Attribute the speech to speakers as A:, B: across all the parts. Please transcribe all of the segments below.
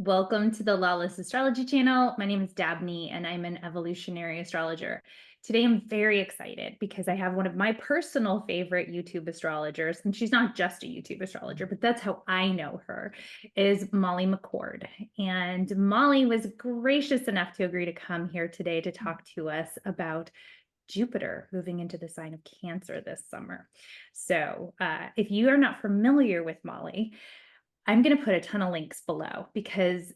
A: Welcome to the Lawless Astrology channel. My name is Dabney and I'm an evolutionary astrologer. Today I'm very excited because I have one of my personal favorite YouTube astrologers, and she's not just a YouTube astrologer, but that's how I know her, is Molly McCord. And Molly was gracious enough to agree to come here today to talk to us about Jupiter moving into the sign of Cancer this summer. So if you are not familiar with Molly, I'm going to put a ton of links below because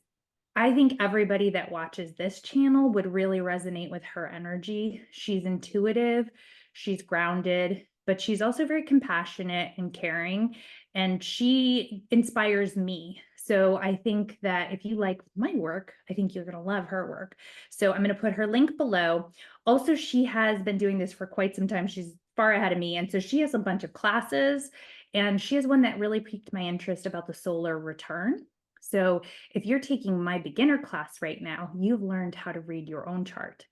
A: I think everybody that watches this channel would really resonate with her energy. She's intuitive, she's grounded, but she's also very compassionate and caring, and she inspires me. So I think that if you like my work, I think you're going to love her work. So I'm going to put her link below. Also, she has been doing this for quite some time. She's far ahead of me. And so she has a bunch of classes, and she has one that really piqued my interest about the solar return. So if you're taking my beginner class right now, you've learned how to read your own chart,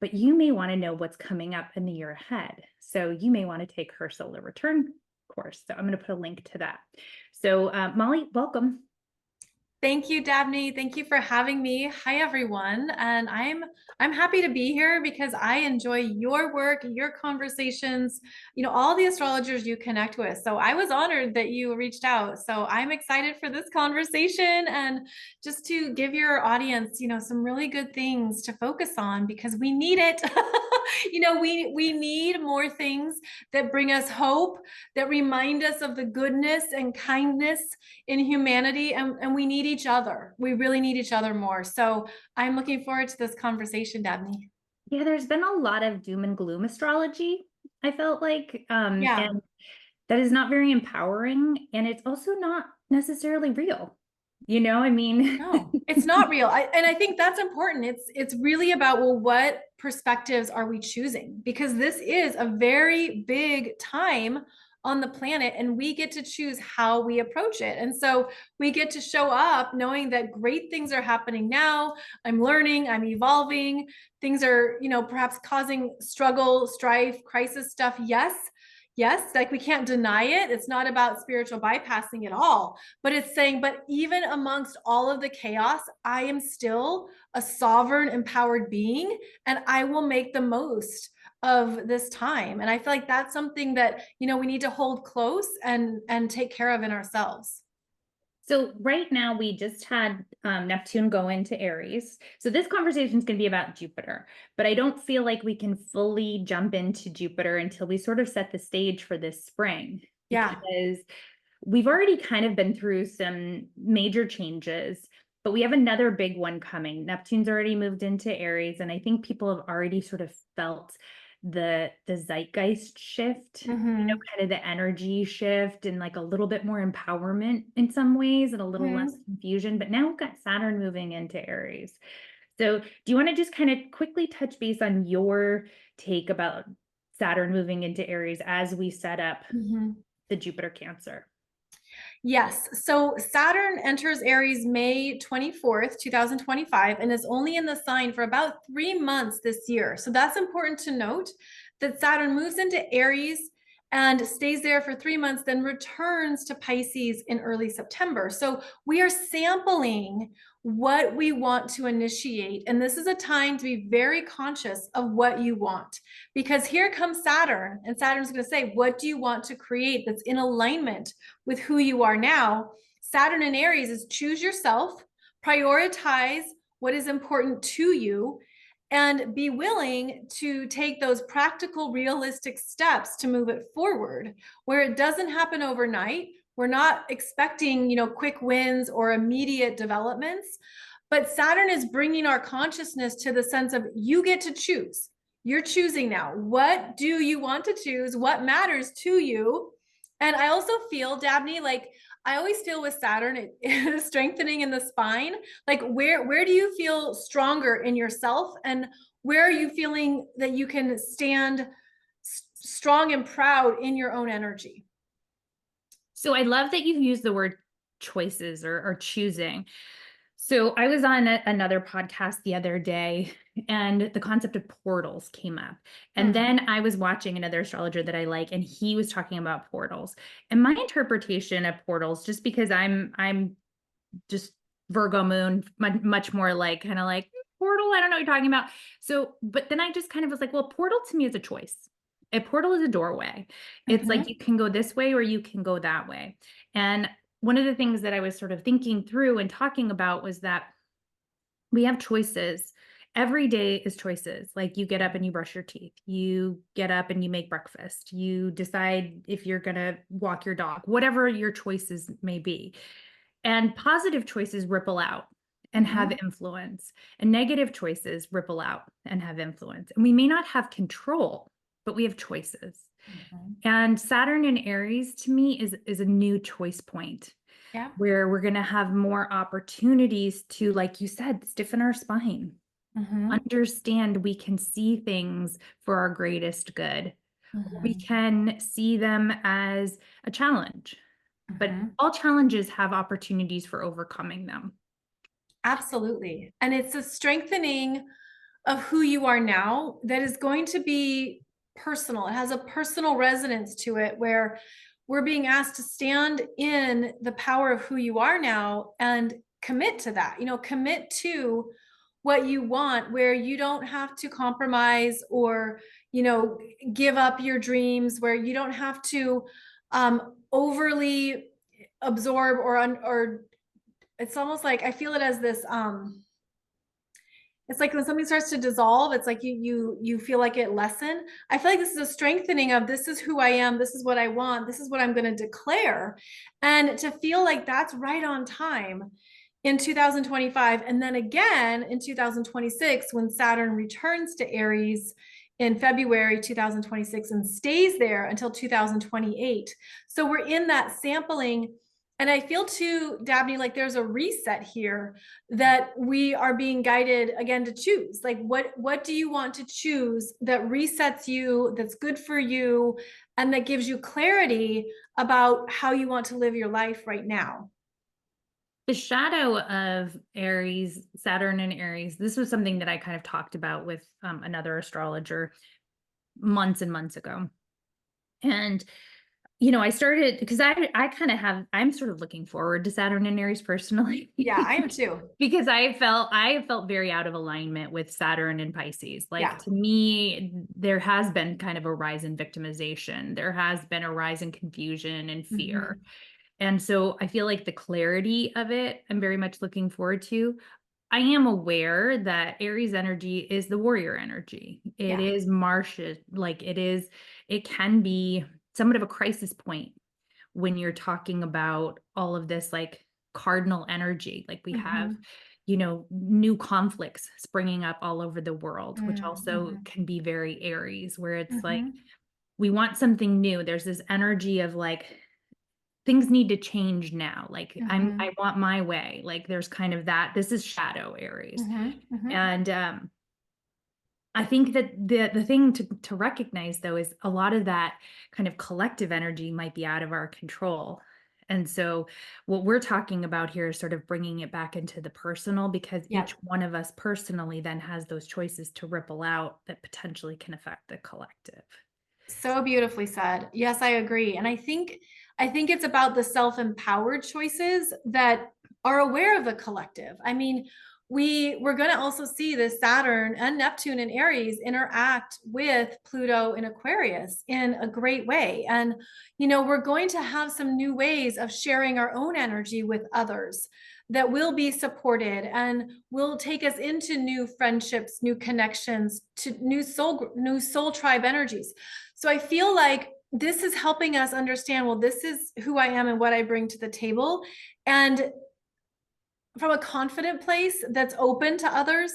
A: but you may want to know what's coming up in the year ahead. So you may want to take her solar return course. So I'm going to put a link to that. So Molly, welcome.
B: Thank you, Dabney. Thank you for having me. Hi, everyone. And I'm happy to be here because I enjoy your work, your conversations, all the astrologers you connect with. So I was honored that you reached out. So I'm excited for this conversation and just to give your audience, some really good things to focus on because we need it. We need more things that bring us hope, that remind us of the goodness and kindness in humanity, and we need each other. We really need each other more. So I'm looking forward to this conversation, Dabney.
A: Yeah, there's been a lot of doom and gloom astrology, I felt like,
B: Yeah.
A: and that is not very empowering, and it's also not necessarily real. I mean,
B: No, it's not real. And I think that's important. It's really about, well, what perspectives are we choosing? Because this is a very big time on the planet and we get to choose how we approach it. And so we get to show up knowing that great things are happening now. I'm learning, I'm evolving. Things are, perhaps causing struggle, strife, crisis stuff. Yes, like we can't deny it. It's not about spiritual bypassing at all, but it's saying, but even amongst all of the chaos, I am still a sovereign, empowered being, and I will make the most of this time. And I feel like that's something that, we need to hold close and take care of in ourselves.
A: so right now we just had Neptune go into Aries. So this conversation is going to be about Jupiter, but I don't feel like we can fully jump into Jupiter until we sort of set the stage for this spring,
B: Yeah.
A: because we've already kind of been through some major changes, but we have another big one coming. Neptune's already moved into Aries, and I think people have already sort of felt the zeitgeist shift,
B: Mm-hmm.
A: kind of the energy shift, and like a little bit more empowerment in some ways and a little less
B: Mm-hmm.
A: confusion. But now we've got Saturn moving into Aries. So do you want to just kind of quickly touch base on your take about Saturn moving into Aries as we set up
B: Mm-hmm.
A: the Jupiter Cancer?
B: Yes. So Saturn enters Aries May 24th, 2025, and is only in the sign for about 3 months this year. So that's important to note that Saturn moves into Aries and stays there for 3 months, then returns to Pisces in early September. So we are sampling what we want to initiate. And this is a time to be very conscious of what you want, because here comes Saturn, and Saturn's going to say, what do you want to create that's in alignment with who you are now? Saturn in Aries is choose yourself, prioritize what is important to you, and be willing to take those practical, realistic steps to move it forward, where it doesn't happen overnight. We're not expecting, quick wins or immediate developments, but Saturn is bringing our consciousness to the sense of you get to choose. You're choosing now. What do you want to choose? What matters to you? And I also feel, Dabney, like I always feel with Saturn, it is strengthening in the spine. Like where do you feel stronger in yourself, and where are you feeling that you can stand strong and proud in your own energy?
A: So I love that you've used the word choices or choosing. So I was on another podcast the other day, and the concept of portals came up. And then I was watching another astrologer that I like, and he was talking about portals. And my interpretation of portals, just because I'm just Virgo moon, much more like kind of like portal. I don't know what you're talking about. So, but then I just kind of was like, well, portal to me is a choice. A portal is a doorway. It's like
B: Mhm.
A: you can go this way or you can go that way. And one of the things that I was sort of thinking through and talking about was that we have choices. Every day is choices. Like you get up and you brush your teeth. You get up and you make breakfast. You decide if you're going to walk your dog, whatever your choices may be. And positive choices ripple out and have
B: Mhm.
A: influence, and negative choices ripple out and have influence. And we may not have control, but we have choices.
B: Mhm.
A: And Saturn in Aries to me is a new choice point
B: Yeah.
A: where we're going to have more opportunities to, like you said, stiffen our spine,
B: Mhm.
A: understand we can see things for our greatest good. We
B: Mhm.
A: can see them as a challenge, but
B: Mhm.
A: all challenges have opportunities for overcoming them.
B: Absolutely. And it's a strengthening of who you are now that is going to be personal. It has a personal resonance to it where we're being asked to stand in the power of who you are now and commit to that. Commit to what you want, where you don't have to compromise or, give up your dreams, where you don't have to overly absorb or it's almost like I feel it as this it's like when something starts to dissolve, it's like you feel like it lessen. I feel like this is a strengthening of this is who I am, this is what I want, this is what I'm going to declare. And to feel like that's right on time in 2025 and then again in 2026 when Saturn returns to Aries in February 2026 and stays there until 2028. So we're in that sampling. And I feel too, Dabney, like there's a reset here that we are being guided again to choose. Like what do you want to choose that resets you, that's good for you, and that gives you clarity about how you want to live your life right now?
A: The shadow of Aries, Saturn and Aries, this was something that I kind of talked about with another astrologer months and months ago. And I started because I kind of I'm sort of looking forward to Saturn and Aries personally
B: Yeah, I am too.
A: because I felt very out of alignment with Saturn and Pisces. Like
B: Yeah.
A: to me, there has been kind of a rise in victimization. There has been a rise in confusion and fear.
B: Mm-hmm.
A: And so I feel like the clarity of it, I'm very much looking forward to. I am aware that Aries energy is the warrior energy. It
B: Yeah.
A: is Marsha, like it can be somewhat of a crisis point when you're talking about all of this like cardinal energy. Like we have,
B: Mm-hmm.
A: new conflicts springing up all over the world, which also
B: Mm-hmm.
A: can be very Aries, where it's like
B: Mm-hmm.
A: we want something new. There's this energy of like things need to change now. Like
B: Mm-hmm.
A: I want my way. Like there's kind of that. This is shadow Aries.
B: Mm-hmm. Mm-hmm.
A: And I think that the thing to recognize though is a lot of that kind of collective energy might be out of our control. And so what we're talking about here is sort of bringing it back into the personal because each
B: Yep.
A: one of us personally then has those choices to ripple out that potentially can affect the collective.
B: So beautifully said. Yes, I agree. And I think it's about the self-empowered choices that are aware of the collective. I mean, we're going to also see this Saturn and Neptune in Aries interact with Pluto in Aquarius in a great way. And we're going to have some new ways of sharing our own energy with others that will be supported and will take us into new friendships, new connections, to new soul tribe energies. So I feel like this is helping us understand, well, this is who I am and what I bring to the table. And from a confident place that's open to others,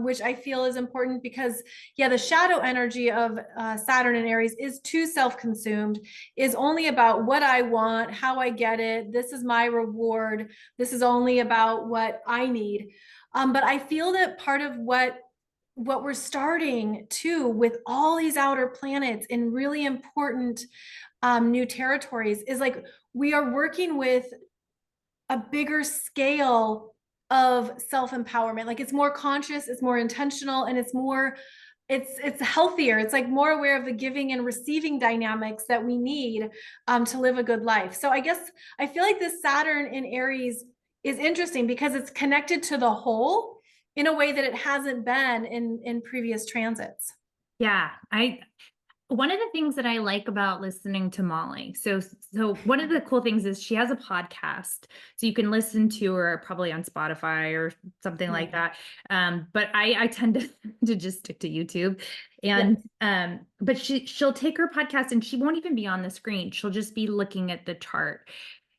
B: which I feel is important because, yeah, the shadow energy of Saturn and Aries is too self-consumed, is only about what I want, how I get it. This is my reward. This is only about what I need. But I feel that part of what we're starting to with all these outer planets in really important new territories is like we are working with a bigger scale of self-empowerment. Like it's more conscious, it's more intentional, and it's healthier. It's like more aware of the giving and receiving dynamics that we need to live a good life. So I guess I feel like this Saturn in Aries is interesting because it's connected to the whole in a way that it hasn't been in previous transits.
A: Yeah, one of the things that I like about listening to Molly, so one of the cool things is she has a podcast, so you can listen to her probably on Spotify or something like that. But I tend to just stick to YouTube, and but she'll take her podcast and she won't even be on the screen. She'll just be looking at the chart.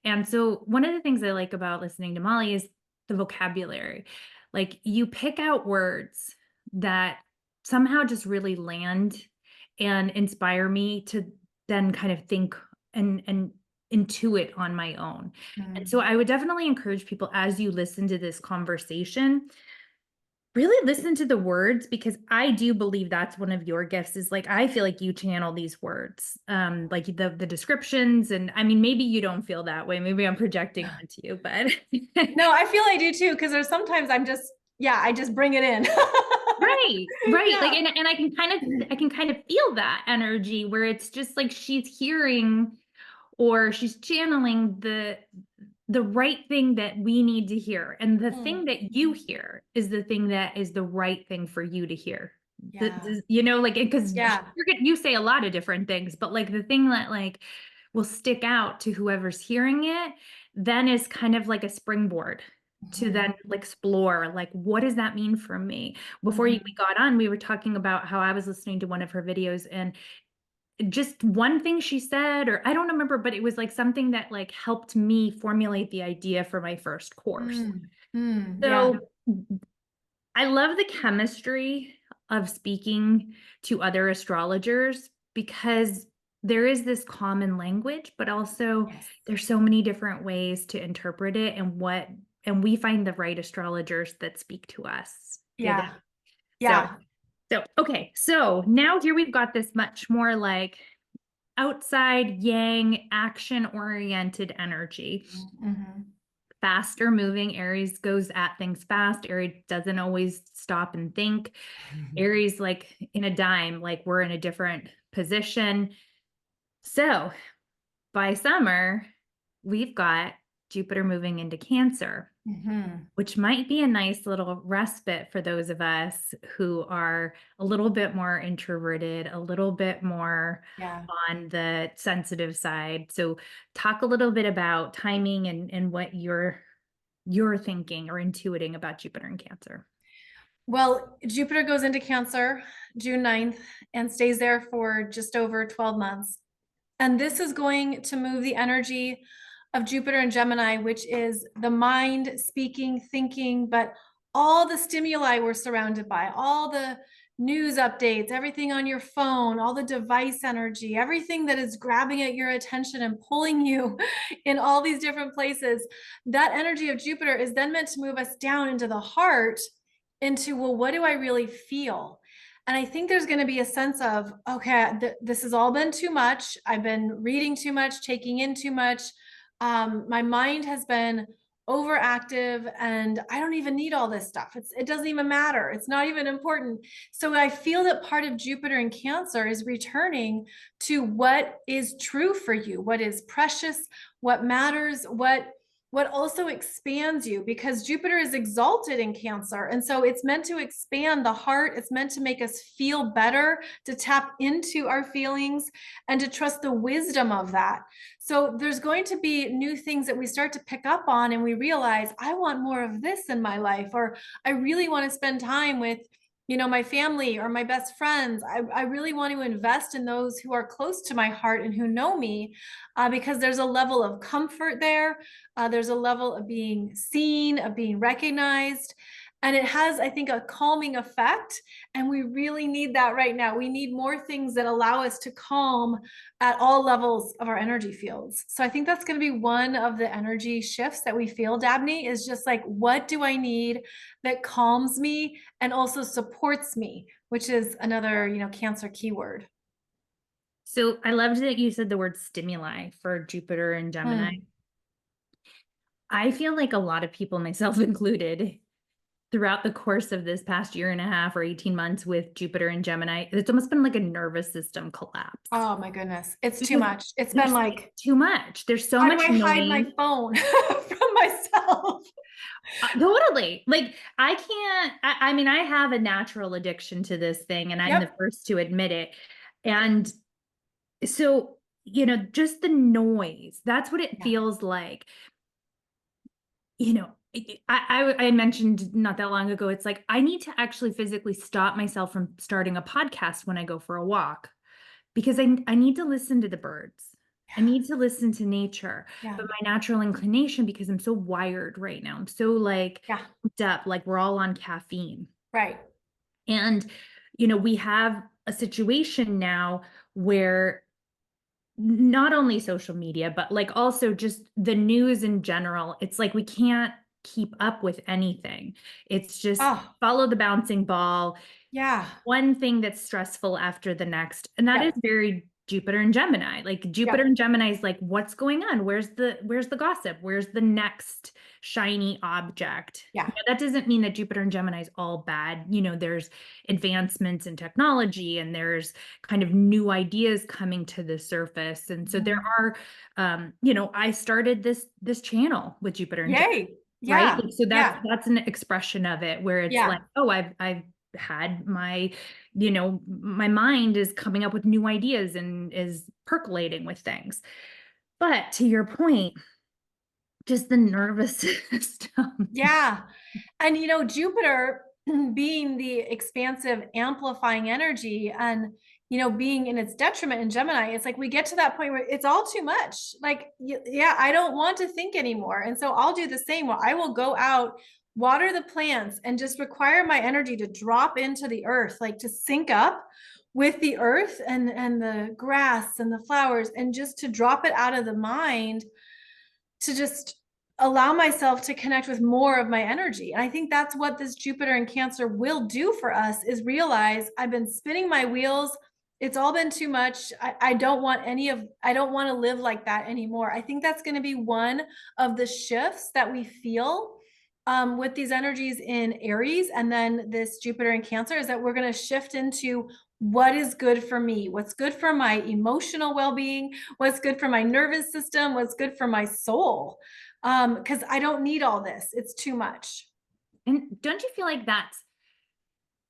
A: And so one of the things I like about listening to Molly is the vocabulary. Like you pick out words that somehow just really land and inspire me to then kind of think and intuit on my own. And so I would definitely encourage people, as you listen to this conversation, really listen to the words, because I do believe that's one of your gifts, is like, I feel like you channel these words, like the descriptions. And I mean, maybe you don't feel that way. Maybe I'm projecting onto you, but
B: No, I feel I do too, because there's sometimes I just bring it in.
A: right.
B: Yeah.
A: Like, and I can kind of feel that energy where it's just like she's hearing or she's channeling the right thing that we need to hear. And the thing that you hear is the thing that is the right thing for you to hear.
B: Yeah.
A: You know, like, because
B: Yeah.
A: you say a lot of different things, but like the thing that like will stick out to whoever's hearing it, then is kind of like a springboard to then explore, like, what does that mean for me? Before we got on, we were talking about how I was listening to one of her videos, and just one thing she said, or I don't remember, but it was like something that like helped me formulate the idea for my first course.
B: Yeah.
A: So I love the chemistry of speaking to other astrologers, because there is this common language, but also
B: Yes.
A: there's so many different ways to interpret it, and we find the right astrologers that speak to us.
B: Yeah.
A: So
B: Yeah.
A: okay, so now here we've got this much more like outside yang, action oriented energy. Faster moving. Aries goes at things fast. Aries doesn't always stop and think. Aries, like in a dime, like we're in a different position. So by summer, we've got Jupiter moving into Cancer, which might be a nice little respite for those of us who are a little bit more introverted, a little bit more
B: Yeah.
A: on the sensitive side. So talk a little bit about timing and what you're thinking or intuiting about Jupiter in Cancer.
B: Well, Jupiter goes into Cancer June 9th and stays there for just over 12 months. And this is going to move the energy of Jupiter and Gemini, which is the mind, speaking, thinking, but all the stimuli we're surrounded by, all the news updates, everything on your phone, all the device energy, everything that is grabbing at your attention and pulling you in all these different places. That energy of Jupiter is then meant to move us down into the heart, into, well, what do I really feel? And I think there's going to be a sense of, okay, this has all been too much. I've been reading too much, taking in too much. My mind has been overactive, and I don't even need all this stuff. It doesn't even matter. It's not even important. So I feel that part of Jupiter in Cancer is returning to what is true for you, what is precious, what matters, what also expands you, because Jupiter is exalted in Cancer. And so it's meant to expand the heart. It's meant to make us feel better, to tap into our feelings and to trust the wisdom of that. So there's going to be new things that we start to pick up on, and we realize, I want more of this in my life, or I really want to spend time with, my family or my best friends. I really want to invest in those who are close to my heart and who know me, because there's a level of comfort there. There's a level of being seen, of being recognized. And it has, I think, a calming effect. And we really need that right now. We need more things that allow us to calm at all levels of our energy fields. So I think that's going to be one of the energy shifts that we feel, Dabney, is just like, what do I need that calms me and also supports me, which is another, Cancer keyword.
A: So I loved that you said the word stimuli for Jupiter and Gemini. I feel like a lot of people, myself included, throughout the course of this past year and a half or 18 months with Jupiter and Gemini, it's almost been like a nervous system collapse.
B: Oh my goodness. It's too much. It's been like
A: too much. There's so
B: how
A: much
B: do I hide
A: noise.
B: my phone from myself.
A: Totally. Like I can't, I mean, I have a natural addiction to this thing and I'm the
B: Yep.
A: first to admit it. And so, just the noise, that's what it
B: Yeah.
A: feels like. I mentioned not that long ago, it's like I need to actually physically stop myself from starting a podcast when I go for a walk because I need to listen to the birds. I need to listen to nature.
B: Yeah.
A: But my natural inclination, because I'm so wired right now, I'm so like
B: Yeah.
A: hooked up, like we're all on caffeine.
B: Right.
A: And, we have a situation now where not only social media, but like also just the news in general, it's like we can't keep up with anything. It's just
B: Oh,
A: follow the bouncing ball,
B: yeah.
A: one thing that's stressful after the next. And that is
B: Yep.
A: very Jupiter and Gemini. Like Jupiter
B: Yep.
A: and Gemini is like, what's going on? Where's the gossip? Where's the next shiny object?
B: Yeah.
A: That doesn't mean that Jupiter and Gemini is all bad. There's advancements in technology and there's kind of new ideas coming to the surface. And so there
B: Mhm.
A: are, I started this channel with Jupiter and Gemini,
B: Yay.
A: right?
B: Yeah.
A: So that's
B: Yeah.
A: that's an expression of it where it's
B: Yeah.
A: like, oh, I've had my mind is coming up with new ideas and is percolating with things. But to your point, just the nervous system.
B: Yeah. And Jupiter being the expansive, amplifying energy and being in its detriment in Gemini, it's like we get to that point where it's all too much. Like, yeah, I don't want to think anymore. And so I'll do the same where I will go out, water the plants, and just require my energy to drop into the earth, like to sync up with the earth and the grass and the flowers, and just to drop it out of the mind to just allow myself to connect with more of my energy. And I think that's what this Jupiter in Cancer will do for us, is realize I've been spinning my wheels. It's all been too much. I don't want I don't want to live like that anymore. I think that's going to be one of the shifts that we feel with these energies in Aries and then this Jupiter in Cancer, is that we're going to shift into what is good for me, what's good for my emotional well-being, what's good for my nervous system, what's good for my soul. Because I don't need all this. It's too much.
A: And don't you feel like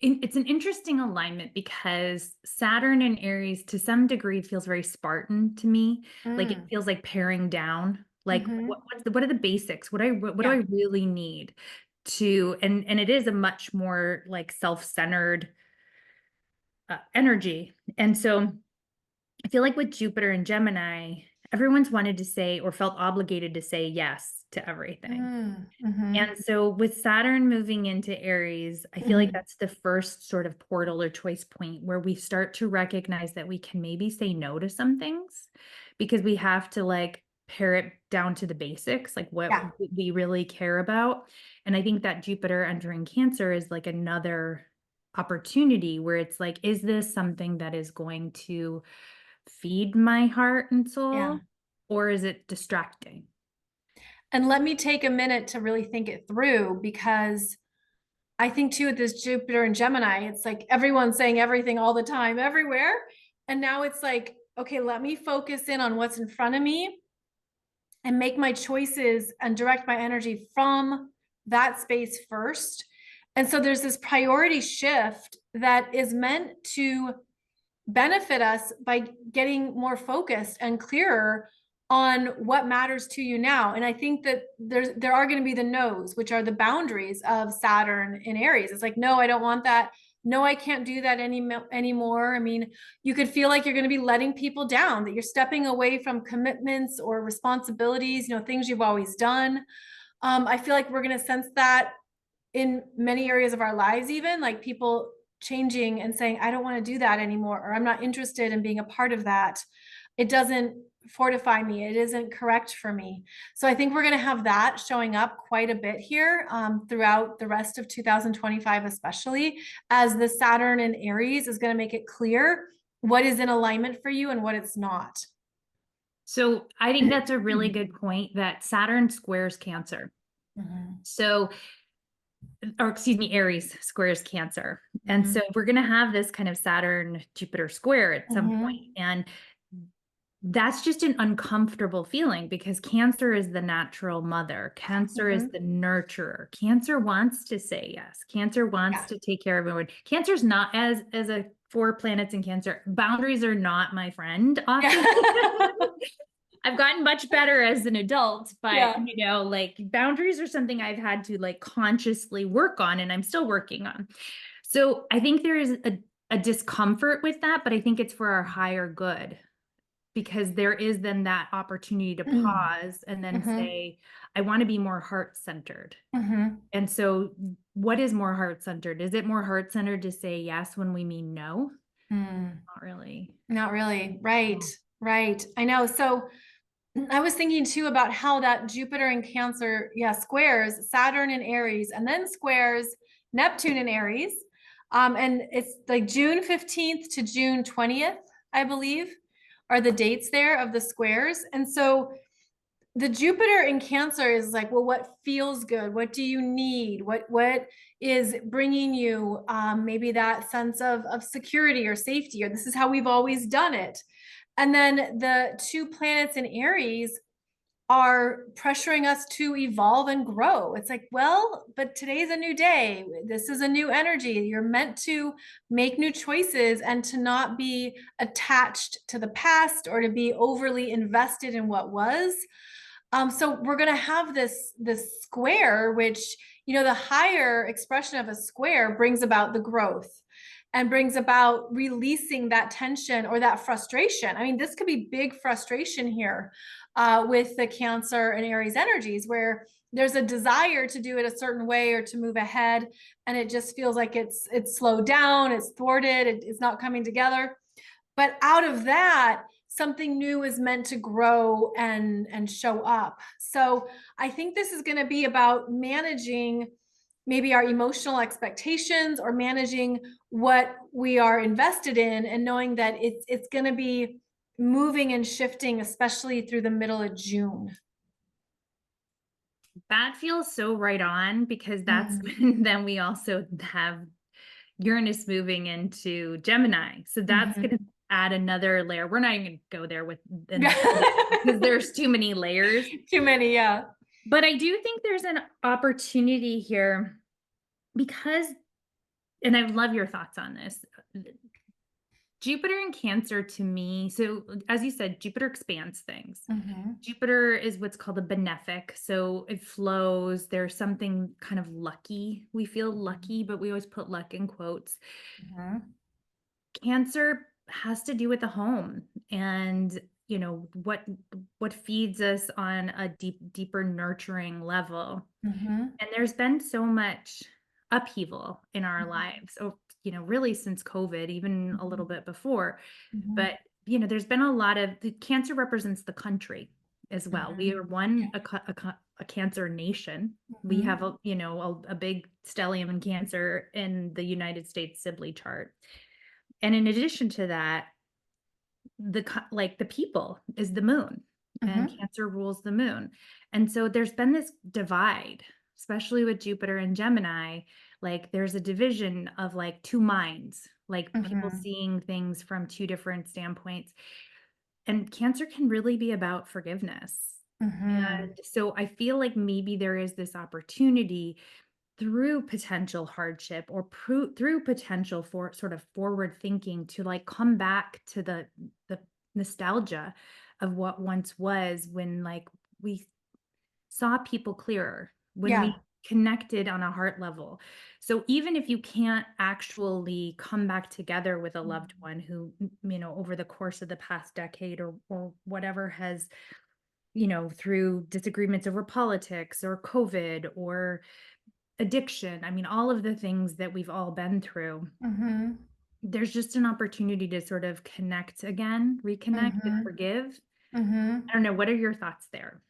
A: it's an interesting alignment because Saturn and Aries to some degree feels very Spartan to me. Like it
B: Mm.
A: feels like paring down. Like
B: Mm-hmm.
A: what are the basics? What do
B: Yeah.
A: I really need to, and it is a much more like self-centered energy. And so I feel like with Jupiter and Gemini, everyone's wanted to say or felt obligated to say yes to everything.
B: Mm-hmm.
A: And so with Saturn moving into Aries, I feel like
B: Mm-hmm.
A: that's the first sort of portal or choice point where we start to recognize that we can maybe say no to some things because we have to like pare it down to the basics, like what
B: Yeah.
A: we really care about. And I think that Jupiter entering Cancer is like another opportunity where it's like, is this something that is going to feed my heart and
B: Yeah.
A: soul, or is it distracting?
B: And let me take a minute to really think it through, because I think too with this Jupiter and Gemini, it's like everyone's saying everything all the time, everywhere. And now it's like, okay, let me focus in on what's in front of me and make my choices and direct my energy from that space first. And so there's this priority shift that is meant to benefit us by getting more focused and clearer on what matters to you now. And I think that there are going to be the no's, which are the boundaries of Saturn in Aries. It's like, no, I don't want that. No, I can't do that anymore. I mean, you could feel like you're going to be letting people down, that you're stepping away from commitments or responsibilities, things you've always done. I feel like we're going to sense that in many areas of our lives, even like people changing and saying, I don't want to do that anymore, or I'm not interested in being a part of that. It doesn't fortify me. It isn't correct for me. So I think we're going to have that showing up quite a bit here throughout the rest of 2025, especially as the Saturn in Aries is going to make it clear what is in alignment for you and what it's not.
A: So I think that's a really good point that Saturn squares Cancer.
B: Mhm.
A: So, or excuse me, Aries squares Cancer. And so
B: Mhm.
A: we're going to have this kind of Saturn Jupiter square at some point.
B: Mhm.
A: And that's just an uncomfortable feeling because Cancer is the natural mother. Cancer is
B: Mhm.
A: the nurturer. Cancer wants to say yes. Cancer wants
B: Yeah.
A: to take care of everyone. Cancer's not as a 4 planets in Cancer. Boundaries are not my friend often.
B: Yeah.
A: I've gotten much better as an adult, but
B: Yeah.
A: like boundaries are something I've had to like consciously work on and I'm still working on. So I think there is a discomfort with that, but I think it's for our higher good because there is then that opportunity to
B: Mm.
A: pause and then
B: Mhm.
A: say, I want to be more heart centered.
B: Mhm.
A: And so, what is more heart centered? Is it more heart centered to say yes when we mean no?
B: Mm.
A: Not really.
B: Not really. Right.
A: No.
B: Right. I know. So I was thinking too about how that Jupiter in Cancer, yeah, squares Saturn in Aries and then squares Neptune in Aries. And it's like June 15th to June 20th, I believe, are the dates there of the squares. And so the Jupiter in Cancer is like, well, what feels good? What do you need? What is bringing you maybe that sense of security or safety, or this is how we've always done it. And then the 2 planets in Aries are pressuring us to evolve and grow. It's like, well, but today's a new day. This is a new energy. You're meant to make new choices and to not be attached to the past or to be overly invested in what was. So we're going to have this square, which, the higher expression of a square brings about the growth and brings about releasing that tension or that frustration. I mean, this could be big frustration here with the Cancer and Aries energies, where there's a desire to do it a certain way or to move ahead, and it just feels like it's slowed down, it's thwarted, it's not coming together. But out of that, something new is meant to grow and show up. So I think this is going to be about managing maybe our emotional expectations or managing what we are invested in, and knowing that it's going to be moving and shifting, especially through the middle of June.
A: That feels so right on because that's
B: Mm.
A: when then we also have Uranus moving into Gemini. So that's
B: Mhm.
A: going to add another layer. We're not even going to go there with in this because there's too many layers.
B: Too many, yeah.
A: But I do think there's an opportunity here because, and I love your thoughts on this. Jupiter in Cancer to me, so as you said, Jupiter expands things.
B: Mhm.
A: Jupiter is what's called a benefic. So it flows. There's something kind of lucky. We feel lucky, but we always put luck in quotes.
B: Mhm.
A: Cancer has to do with the home and what feeds us on a deeper nurturing level.
B: Mhm.
A: And there's been so much upheaval in our
B: Mhm.
A: lives, really since COVID, even a little
B: Mhm.
A: bit before.
B: Mhm.
A: But there's been a lot of the Cancer represents the country as well. We
B: Mhm.
A: are a Cancer nation. We
B: Mhm.
A: have a big stellium in Cancer in the United States Sibley chart. And in addition to that, like the people is the moon, and
B: Mhm.
A: Cancer rules the moon. And so there's been this divide, especially with Jupiter and Gemini. Like there's a division of like two minds, like people
B: Mhm.
A: seeing things from two different standpoints. And Cancer can really be about forgiveness.
B: Mhm.
A: And so I feel like maybe there is this opportunity through potential hardship or through potential for sort of forward thinking to like come back to the nostalgia of what once was, when like we saw people clearer, when we
B: Yeah.
A: connected on a heart level. So even if you can't actually come back together with a loved one who over the course of the past decade or whatever has through disagreements over politics or COVID or addiction, I mean, all of the things that we've all been through,
B: Mhm.
A: there's just an opportunity to sort of connect again, reconnect and
B: Mhm.
A: forgive. I
B: Mhm.
A: don't know, what are your thoughts there?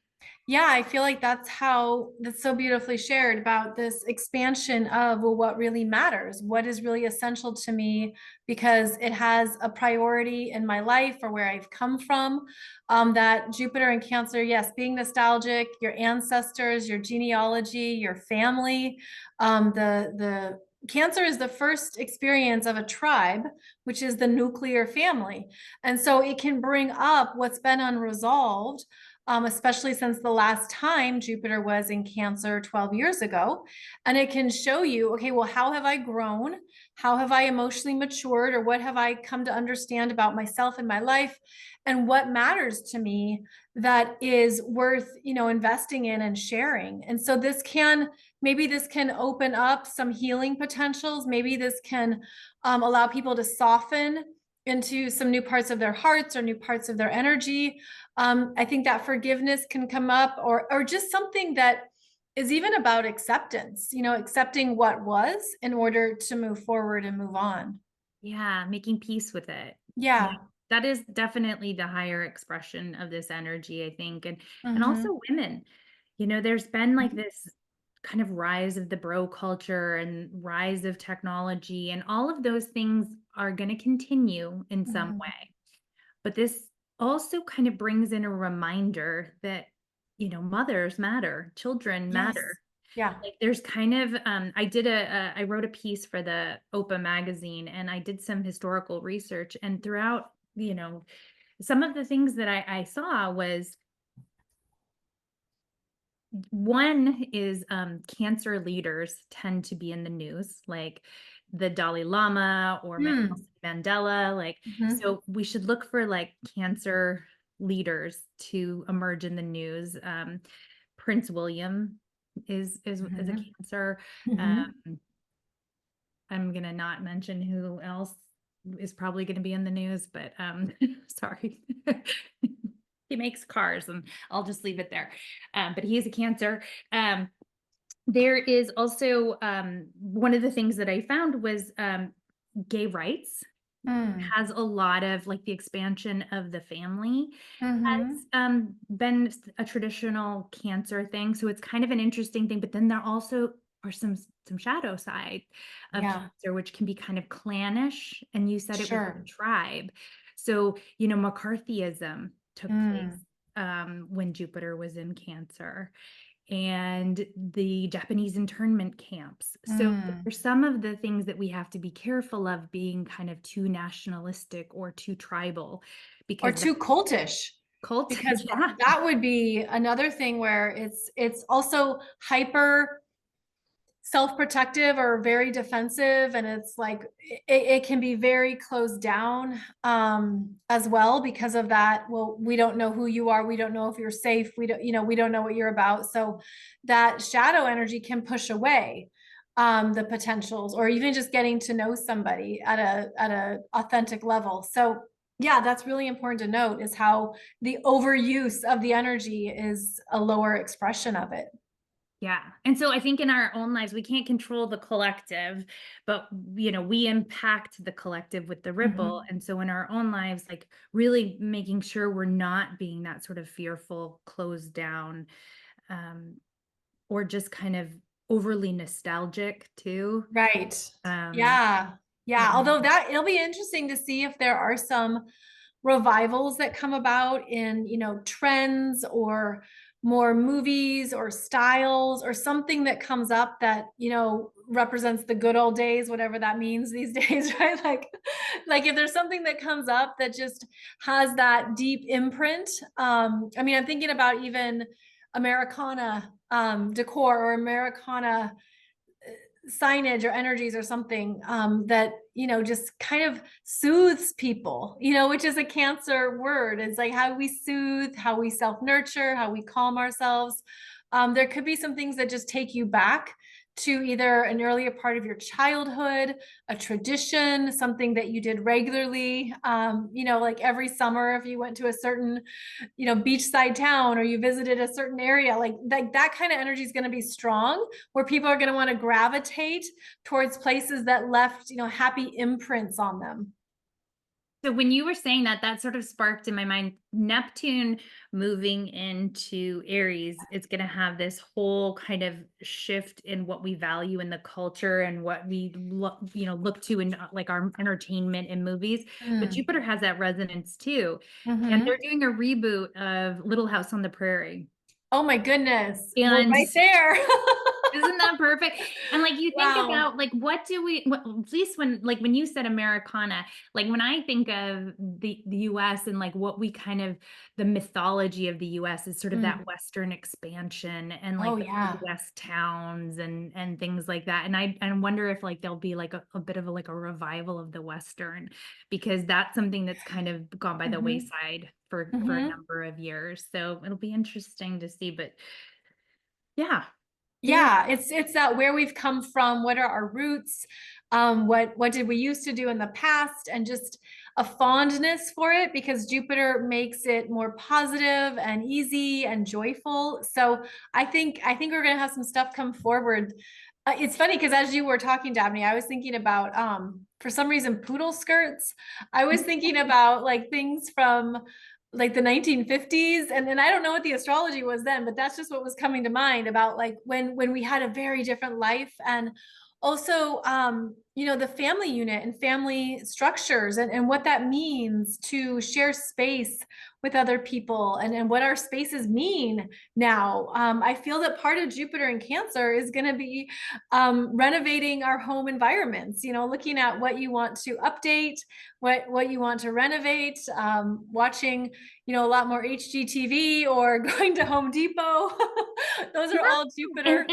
B: Yeah, I feel like that's so beautifully shared about this expansion of, well, what really matters, what is really essential to me, because it has a priority in my life or where I've come from. That Jupiter and Cancer, yes, being nostalgic, your ancestors, your genealogy, your family, the Cancer is the first experience of a tribe, which is the nuclear family. And so it can bring up what's been unresolved, especially since the last time Jupiter was in Cancer 12 years ago. And it can show you, okay, well, how have I grown? How have I emotionally matured? Or what have I come to understand about myself and my life? And what matters to me that is worth, investing in and sharing. And so maybe this can open up some healing potentials. Maybe this can allow people to soften into some new parts of their hearts or new parts of their energy. I think that forgiveness can come up, or just something that is even about acceptance, accepting what was in order to move forward and move on.
A: Yeah, making peace with it. Yeah,
B: Yeah.
A: that is definitely the higher expression of this energy, I think. And
B: Mm-hmm.
A: also women. There's been like this kind of rise of the bro culture and rise of technology, and all of those things are going to continue in some
B: Mm-hmm.
A: way. But this also kind of brings in a reminder that, mothers matter, children
B: Yes.
A: matter.
B: Yeah.
A: Like there's kind of I wrote a piece for the OPA magazine, and I did some historical research, and throughout, some of the things that I saw was, one is cancer leaders tend to be in the news, like the Dalai Lama or
B: Mm.
A: Mandela. Like,
B: Mm-hmm.
A: so we should look for like cancer leaders to emerge in the news. Prince William is a
B: Mm-hmm.
A: cancer.
B: Mm-hmm.
A: Um, I'm gonna not mention who else is probably gonna be in the news, but sorry. He makes cars, and I'll just leave it there. But he is a cancer. Um, there is also one of the things that I found was gay rights
B: Mm.
A: has a lot of like the expansion of the family
B: Mm-hmm.
A: has been a traditional cancer thing. So it's kind of an interesting thing. But then there also are some shadow side of
B: Yeah.
A: cancer, which can be kind of clannish. And you said it was like
B: Sure.
A: a tribe. So, McCarthyism took place
B: Mm.
A: when Jupiter was in Cancer, and the Japanese internment camps. So
B: Mm.
A: there's some of the things that we have to be careful of being kind of too nationalistic or too tribal,
B: Or
A: because the
B: too cultish,
A: cult,
B: because
A: yeah,
B: that would be another thing where it's also hyper self-protective or very defensive, and it's like it can be very closed down as well because of that. Well, we don't know who you are, we don't know if you're safe, we don't know what you're about. So that shadow energy can push away the potentials, or even just getting to know somebody at a authentic level. So yeah, that's really important to note, is how the overuse of the energy is a lower expression of it.
A: yeah. And so I think in our own lives, we can't control the collective, but we impact the collective with the ripple.
B: Mhm.
A: And so in our own lives, like really making sure we're not being that sort of fearful, closed down, um, or just kind of overly nostalgic too.
B: Right.
A: Um,
B: Yeah.
A: yeah.
B: Yeah. Although that it'll be interesting to see if there are some revivals that come about in, trends or more movies or styles or something that comes up that, represents the good old days, whatever that means these days, right? Like if there's something that comes up that just has that deep imprint. I mean, I'm thinking about even Americana decor or Americana signage or energies or something that just kind of soothes people, which is a cancer word. It's like how we soothe, how we self-nurture, how we calm ourselves. There could be some things that just take you back to either an earlier part of your childhood, a tradition, something that you did regularly, like every summer if you went to a certain beachside town, or you visited a certain area, like that kind of energy is going to be strong, where people are going to want to gravitate towards places that left happy imprints on them.
A: So when you were saying that, that sort of sparked in my mind, Neptune moving into Aries, it's going to have this whole kind of shift in what we value in the culture and what we look to in like our entertainment and movies. But
B: Mm.
A: Jupiter has that resonance too. And they're
B: Mm-hmm.
A: doing a reboot of Little House on the Prairie.
B: Oh my goodness, we're
A: And
B: right there.
A: Isn't that perfect? And like you think
B: Wow.
A: about like what do we at least when like when you said Americana, like when I think of the US and like what we kind of the mythology of the US is sort of that
B: Mm.
A: Western expansion and
B: Oh
A: like the
B: yeah.
A: Midwest towns and things like that. And I wonder if like there'll be like a bit of a like a revival of the Western because that's something that's kind of gone by the
B: Hmm.
A: wayside for a
B: Hmm.
A: number of years. So it'll be interesting to see. But yeah. Very
B: Yeah, it's that where we've come from, what are our roots, what did we used to do in the past, and just a fondness for it because Jupiter makes it more positive and easy and joyful. So I think we're gonna have some stuff come forward. It's funny because as you were talking, Dabney, I was thinking about for some reason poodle skirts. I was thinking about like things from like the 1950s, and I don't know what the astrology was then, but that's just what was coming to mind about like when we had a very different life. And also the family unit and family structures, and what that means to share space with other people, and what our spaces mean now. I feel that part of Jupiter in Cancer is going to be renovating our home environments, looking at what you want to update, what you want to renovate, watching a lot more HGTV or going to Home Depot. Those are all
A: and
B: Jupiter.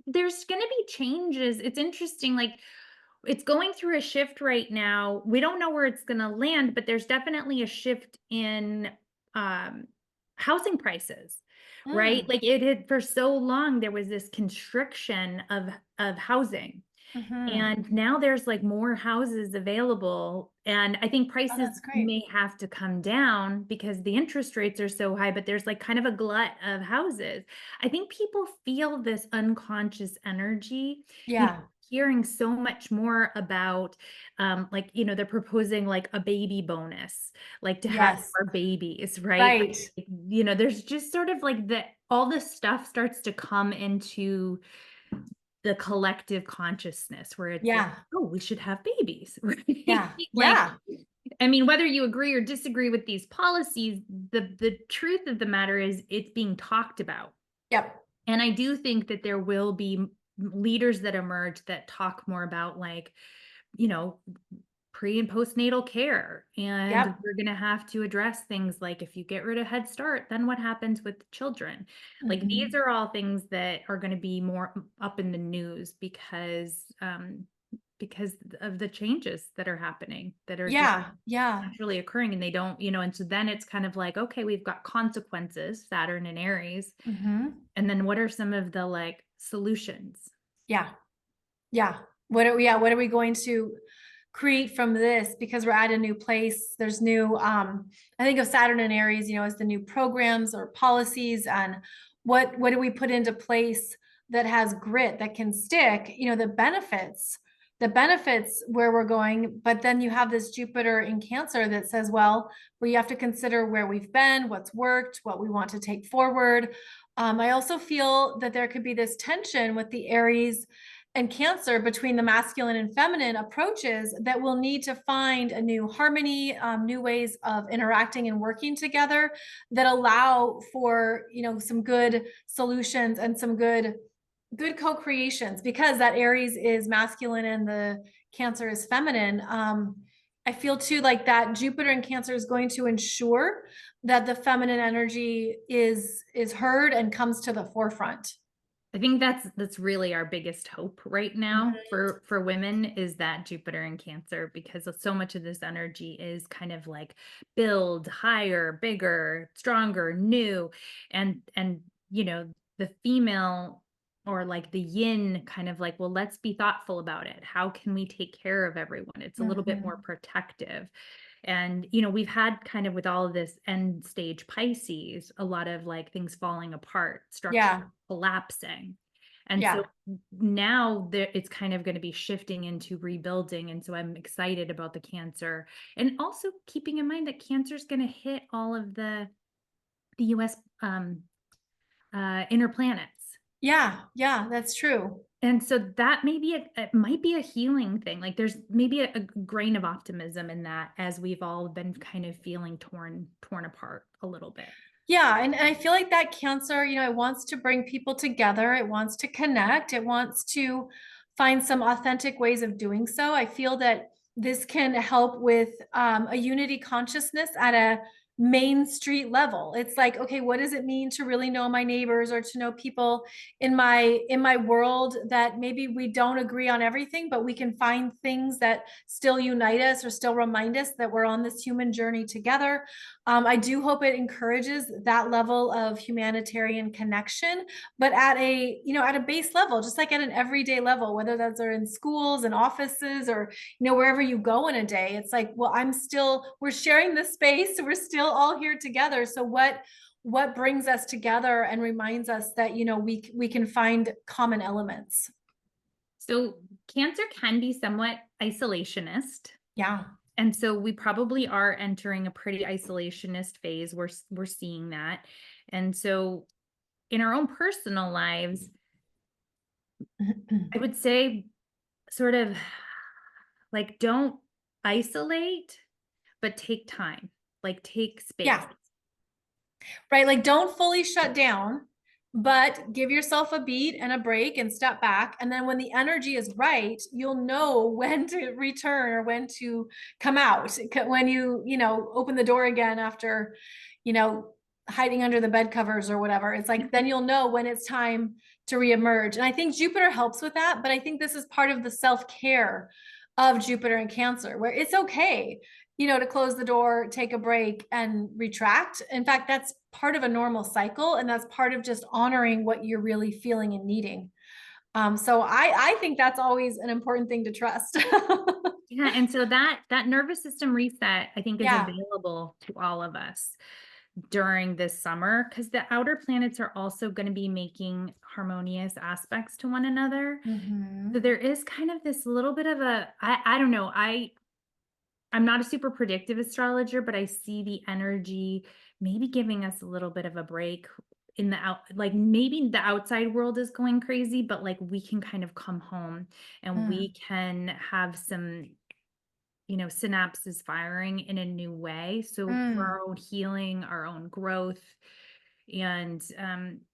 A: there's going to be changes. It's interesting, like it's going through a shift right now. We don't know where it's going to land, but there's definitely a shift in um housing prices, right?
B: Mm.
A: Like it had for so long there was this constriction of housing.
B: Hmm.
A: And now there's like more houses available. And I think
B: Oh,
A: prices
B: that's great.
A: may have to come down because the interest rates are so high, but there's like kind of a glut of houses. I think people feel this unconscious energy,
B: Yeah.
A: hearing so much more about like, they're proposing like a baby bonus, like to have
B: Yes.
A: more babies, right?
B: Right.
A: There's just sort of like all this stuff starts to come into the collective consciousness where it's like,
B: Yeah.
A: oh, we should have babies, right?
B: Yeah.
A: Like,
B: Yeah.
A: I mean, whether you agree or disagree with these policies, the truth of the matter is it's being talked about.
B: Yep.
A: And I do think that there will be leaders that emerge that talk more about like, you know, pre and postnatal care. And
B: Yep.
A: we're going to have to address things like if you get rid of Head Start, then what happens with the children? Like these
B: Hmm.
A: are all things that are going to be more up in the news because of the changes that are happening that are just
B: Yeah. Yeah.
A: naturally occurring and they don't, and so then it's kind of like, okay, we've got consequences, Saturn and Aries.
B: Hmm.
A: And then what are some of the like solutions?
B: Yeah. Yeah. What are we going to create from this, because we're at a new place? There's new I think of Saturn and Aries, as the new programs or policies, and what do we put into place that has grit, that can stick, the benefits where we're going. But then you have this Jupiter in Cancer that says, well, we have to consider where we've been, what's worked, what we want to take forward. I also feel that there could be this tension with the Aries and Cancer between the masculine and feminine approaches, that will need to find a new harmony, new ways of interacting and working together that allow for some good solutions and some good co-creations, because that Aries is masculine and the Cancer is feminine. I feel too like that Jupiter in Cancer is going to ensure that the feminine energy is heard and comes to the forefront.
A: I think that's really our biggest hope right now
B: Mhm.
A: for women is that Jupiter in Cancer, because so much of this energy is kind of like build higher, bigger, stronger, new, and the female or like the yin kind of like, well, let's be thoughtful about it. How can we take care of everyone? It's a little bit more
B: Mhm.
A: protective. And, we've had kind of with all of this end stage Pisces, a lot of like things falling apart, structure
B: Yeah.
A: collapsing. And so
B: Yeah.
A: now it's kind of going to be shifting into rebuilding. And so I'm excited about the Cancer and also keeping in mind that Cancer is going to hit all of the US inner planets.
B: Yeah. Yeah. That's true.
A: And so that maybe it might be a healing thing. Like there's maybe a grain of optimism in that as we've all been kind of feeling torn apart a little bit.
B: Yeah, and I feel like that Cancer, it wants to bring people together. It wants to connect. It wants to find some authentic ways of doing so. I feel that this can help with a unity consciousness at a main street level. It's like, okay, what does it mean to really know my neighbors or to know people in my world that maybe we don't agree on everything, but we can find things that still unite us or still remind us that we're on this human journey together. I do hope it encourages that level of humanitarian connection, but at a base level, just like at an everyday level, whether those are in schools and offices or, wherever you go in a day, it's like, well, we're sharing this space. We're still all here together. So what brings us together and reminds us that, we can find common elements.
A: So Cancer can be somewhat isolationist.
B: Yeah.
A: And so we probably are entering a pretty isolationist phase. We're seeing that. And so in our own personal lives, I would say sort of like don't isolate, but take time, like take space.
B: Yeah. Right? Like don't fully shut down, but give yourself a beat and a break and step back. And then when the energy is right, you'll know when to return or when to come out. When open the door again after, you know, hiding under the bed covers or whatever. It's like, then you'll know when it's time to reemerge. And I think Jupiter helps with that. But I think this is part of the self-care of Jupiter and Cancer, where it's okay to close the door, take a break, and retract. In fact, that's part of a normal cycle, and that's part of just honoring what you're really feeling and needing. So I think that's always an important thing to trust.
A: Yeah, and so that nervous system reset, I think, is
B: Yeah.
A: available to all of us during this summer because the outer planets are also going to be making harmonious aspects to one another.
B: Mm-hmm.
A: So there is kind of this little bit of I don't know, I'm not a super predictive astrologer, but I see the energy maybe giving us a little bit of a break in like maybe the outside world is going crazy, but like we can kind of come home and we can have some, synapses firing in a new way. So for
B: Mm.
A: our own healing, our own growth, and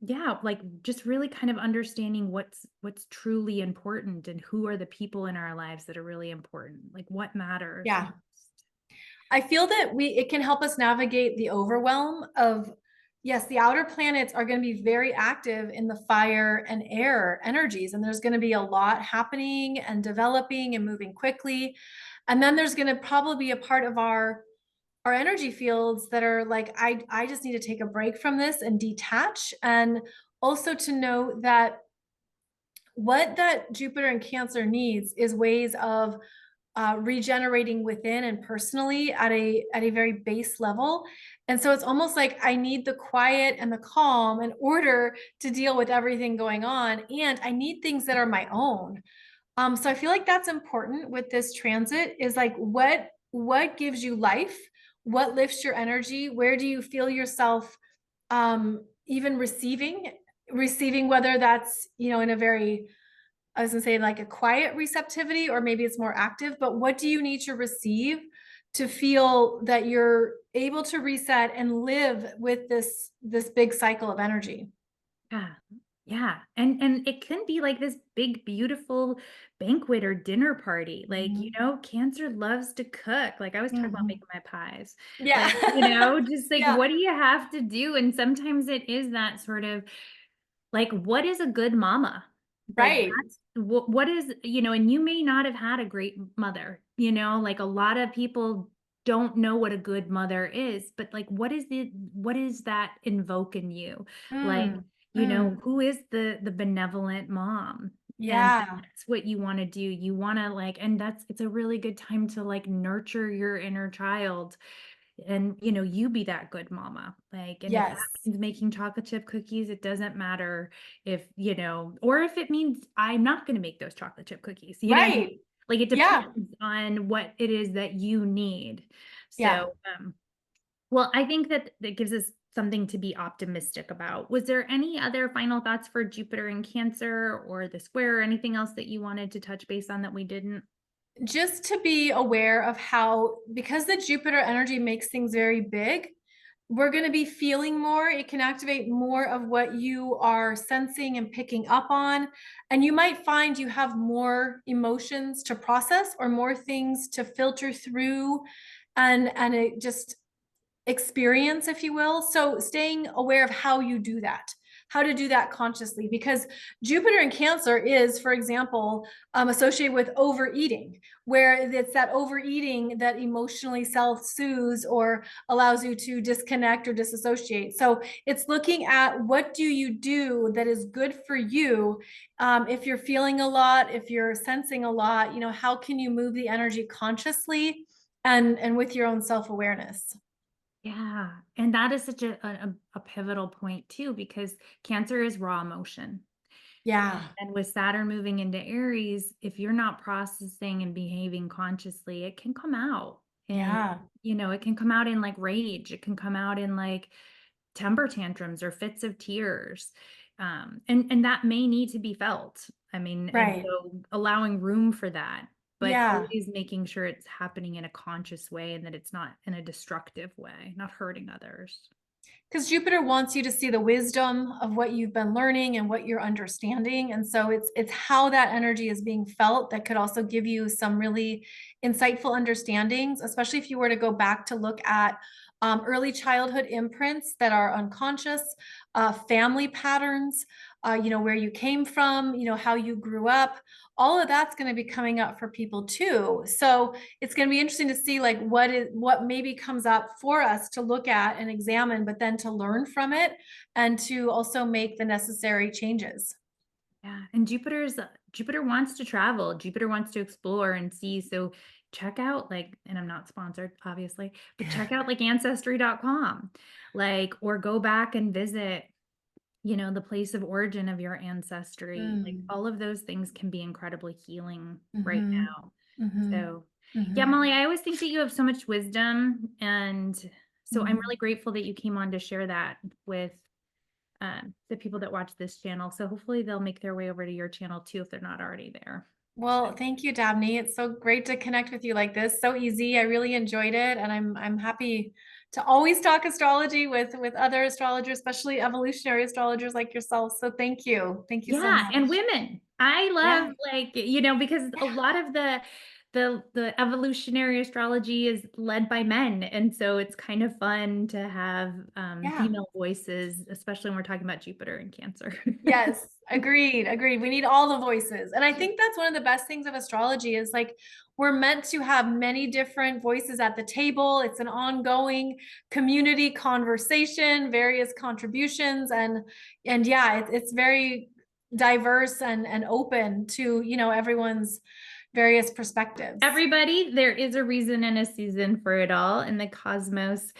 A: yeah, like just really kind of understanding what's truly important and who are the people in our lives that are really important, like what matters.
B: Yeah. I feel that it can help us navigate the overwhelm of, yes, the outer planets are going to be very active in the fire and air energies, and there's going to be a lot happening and developing and moving quickly. And then there's going to probably be a part of our energy fields that are like, I just need to take a break from this and detach. And also to know that what that Jupiter and Cancer needs is ways of regenerating within and personally at a very base level. And so it's almost like I need the quiet and the calm in order to deal with everything going on. And I need things that are my own. So I feel like that's important with this transit is like what gives you life, what lifts your energy, where do you feel yourself even receiving, whether that's in a very, I was gonna say, like a quiet receptivity, or maybe it's more active, but what do you need to receive to feel that you're able to reset and live with this big cycle of energy?
A: Yeah. Yeah. And it can be like this big, beautiful banquet or dinner party. Like,
B: Mhm.
A: Cancer loves to cook. Like I was talking about
B: Mhm.
A: making my pies.
B: Yeah.
A: Like, just like
B: Yeah.
A: what do you have to do? And sometimes it is that sort of like, what is a good mama? Like
B: Right.
A: that's what is, and you may not have had a great mother, like a lot of people don't know what a good mother is, but like what is that invoke in you? Like,
B: Mm. Mm.
A: who is the benevolent mom? And
B: Yeah.
A: that's what you want to do. You want to like, and it's a really good time to like nurture your inner child and you be that good mama, like, and if that
B: Yes.
A: means making chocolate chip cookies, it doesn't matter if or if it means I'm not going to make those chocolate chip cookies,
B: Right.
A: like it
B: Yeah.
A: depends on what it is that you need.
B: Yeah.
A: So well, I think that gives us something to be optimistic about. Was there any other final thoughts for Jupiter and Cancer or the square or anything else that you wanted to touch base on that we didn't?
B: Just to be aware of how, because the Jupiter energy makes things very big, we're going to be feeling more. It can activate more of what you are sensing and picking up on. And you might find you have more emotions to process or more things to filter through and it just experience, if you will. So staying aware of how you do that, how to do that consciously, because Jupiter in Cancer is, for example, associated with overeating, where it's that overeating that emotionally self-soothes or allows you to disconnect or disassociate. So it's looking at what do you do that is good for you. If you're feeling a lot, if you're sensing a lot, how can you move the energy consciously and with your own self-awareness?
A: Yeah, and that is such a pivotal point too, because Cancer is raw emotion.
B: Yeah.
A: And with Saturn moving into Aries, if you're not processing and behaving consciously, it can come out. And,
B: Yeah.
A: it can come out in like rage. It can come out in like temper tantrums or fits of tears. And that may need to be felt. I mean, and
B: Right.
A: so allowing room for that, but
B: Yeah.
A: always making sure it's happening in a conscious way and that it's not in a destructive way, not hurting others.
B: Because Jupiter wants you to see the wisdom of what you've been learning and what you're understanding. And so it's how that energy is being felt that could also give you some really insightful understandings, especially if you were to go back to look at early childhood imprints that are unconscious, family patterns, where you came from, how you grew up. All of that's going to be coming up for people too. So it's going to be interesting to see like what maybe comes up for us to look at and examine, but then to learn from it and to also make the necessary changes.
A: Yeah, and Jupiter wants to travel. Jupiter wants to explore and see. So check out like, and I'm not sponsored, obviously, but check out like ancestry.com, like, or go back and visit, the place of origin of your ancestry. Like
B: Mm.
A: all of those things can be incredibly healing right
B: Hmm.
A: now.
B: Hmm.
A: So yeah,
B: Hmm.
A: Molly, I always think that you have so much wisdom. And so I'm
B: Hmm.
A: really grateful that you came on to share that with the people that watch this channel. So hopefully they'll make their way over to your channel too if they're not already there.
B: Well, thank you, Dabney. It's so great to connect with you like this. So easy. I really enjoyed it, and I'm happy to always talk astrology with other astrologers, especially evolutionary astrologers like yourself. So thank you. Thank you so
A: Yeah, and
B: much.
A: women. I love
B: Yeah.
A: like, because a
B: Yeah.
A: lot of the evolutionary astrology is led by men. And so it's kind of fun to have
B: Yeah.
A: female voices, especially when we're talking about Jupiter and Cancer.
B: Yes, agreed, agreed. We need all the voices. And I think that's one of the best things of astrology is like we're meant to have many different voices at the table. It's an ongoing community conversation, various contributions and yeah, it's very diverse and open to, everyone's various perspectives.
A: Everybody, there is a reason and a season for it all, and the cosmos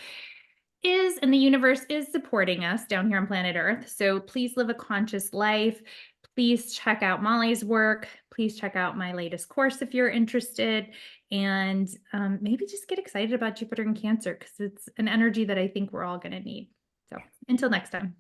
A: is and the universe is supporting us down here on planet Earth. So please live a conscious life. Please check out Molly's work. Please check out my latest course if you're interested. And maybe just get excited about Jupiter and Cancer because it's an energy that I think we're all going to need. So until next time.